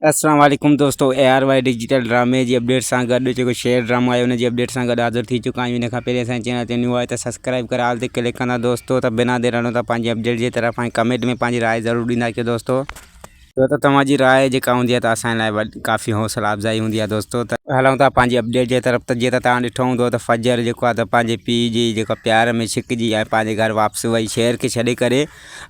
अस्सलाम वालेकुम दोस्तों, ARY डिजिटल ड्रामे जी अपडेट सां गॾु जेको शेयर ड्रामो आहे उन जी अपडेट सां गॾु हाज़िर थी चुका आहियूं। इन खां पहिरीं असांजे चैनल ते न्यू आहे त सब्सक्राइब करे ऑल ते क्लिक कंदा दोस्तों। त बिना देर हणो था पंहिंजी अपडेट जी तरफ़ ऐं कमेंट में पंहिंजी राय ज़रूरु ॾींदा कयो दोस्तों। छो त तव्हांजी राय जेका हूंदी आहे त असांजे लाइ काफ़ी हौसला अफ़ज़ाई हूंदी आहे दोस्तों। त हलूं था पंहिंजी अपडेट जे तरफ़। त जीअं त तव्हां ॾिठो हूंदो त फजर जेको आहे त पंहिंजे पीउ जी जेका प्यार में छिकिजी ऐं पंहिंजे घर वापसि वई शहर खे छॾे करे।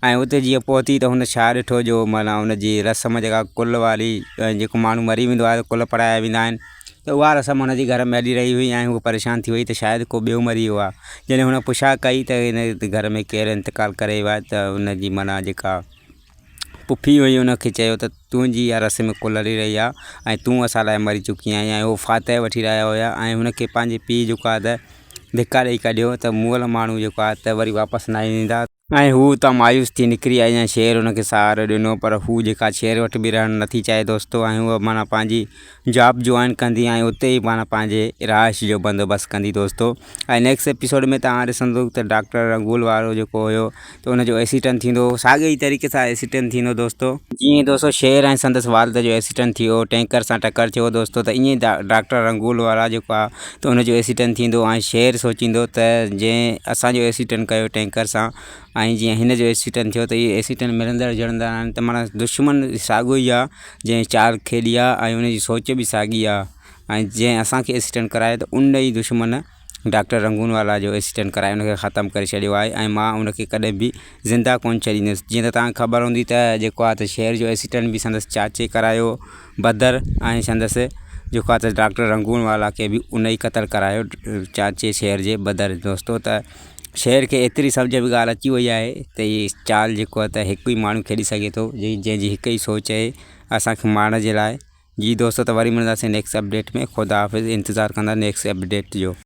ऐं उते जीअं पहुती त हुन छा ॾिठो जो माना हुनजी रस्म जेका कुल वारी जेको माण्हू मरी वेंदो आहे त कुल पढ़ाया वेंदा आहिनि। त उहा रस्म हुनजे घर में हली रही हुई ऐं उहा परेशान थी वई त शायदि को ॿियो मरी वियो आहे। जॾहिं हुन पुछा कई त हिन घर में केरु इंतकाल करे वियो आहे त हुनजी माना जेका पुफी हुई उनखे चयो त तुंहिंजी इहा रस्म कुल हली रही आहे ऐं तूं असां लाइ मरी चुकी आहीं। ऐं उहो फातह वठी रहिया हुया ऐं हुनखे पंहिंजे पीउ जेको आहे त धिका ॾेई कढियो त मुअल माण्हू जेको आहे त वरी वापसि न ईंदा। ऐं हू त मायूस थी निकिरी आई ऐं शेर हुनखे सहारो ॾिनो, पर हू जेका शेर वटि बि रहणु नथी चाहे दोस्तों। ऐं हूअ माना पंहिंजी जॉब जॉइन कंदी ऐं उते ई माना पंहिंजे रहाइश जो बंदोबस्तु कंदी दोस्तों। ऐं नेक्स्ट एपिसोड में तव्हां ॾिसंदो त डॉक्टर रंगूल वारो जेको हुयो त हुनजो एक्सीडेंट थींदो, साॻे ई तरीक़े सां एक्सीडेंट थींदो दोस्तों। जीअं दोस्तों शेर ऐं संदसि वारद जो एक्सीडेंट थियो, टैंकर सां टकर थियो दोस्तों, त ईअं डॉक्टर रंगूल वारा जेको आहे त हुनजो एक्सीडेंट थींदो ऐं शेर सोचींदो त जंहिं असांजो एक्सीडेंट कयो टैंकर सां ऐं जीअं हिन जो एक्सीडेंट थियो त इहे एक्सीडेंट मिलंदड़ जुड़ंदड़ आहिनि। त माना दुश्मन साॻियो ई आहे जंहिं चाल खेॾी आहे ऐं हुनजी सोच बि साॻी आहे। ऐं जंहिं असांखे एक्सीडेंट करायो त उन ई दुश्मन डॉक्टर रंगून वाला जो एक्सीडेंट कराए उनखे ख़तमु करे छॾियो आहे ऐं मां उनखे कॾहिं बि ज़िंदा कोन छॾींदुसि। जीअं त तव्हांखे ख़बर हूंदी त जेको आहे त शेर जो एक्सीडेंट बि संदसि चाचे करायो बदर, ऐं संदसि जेको आहे त डॉक्टर रंगून वाला खे बि उन ई क़तल करायो चाचे शेर जे बदर दोस्तों। त शेर खे एतिरी सम्झ में ॻाल्हि अची वई आहे त हीअ चाल जेको आहे त हिकु ई माण्हू खेॾी सघे थो जंहिंजी हिकु ई सोच आहे असांखे मारण जे लाइ। जी दोस्तों, त वरी मिलंदासीं नेक्स्ट अपडेट में। ख़ुदा हाफ़िज़। इंतज़ारु कंदा नेक्स्ट अपडेट जो।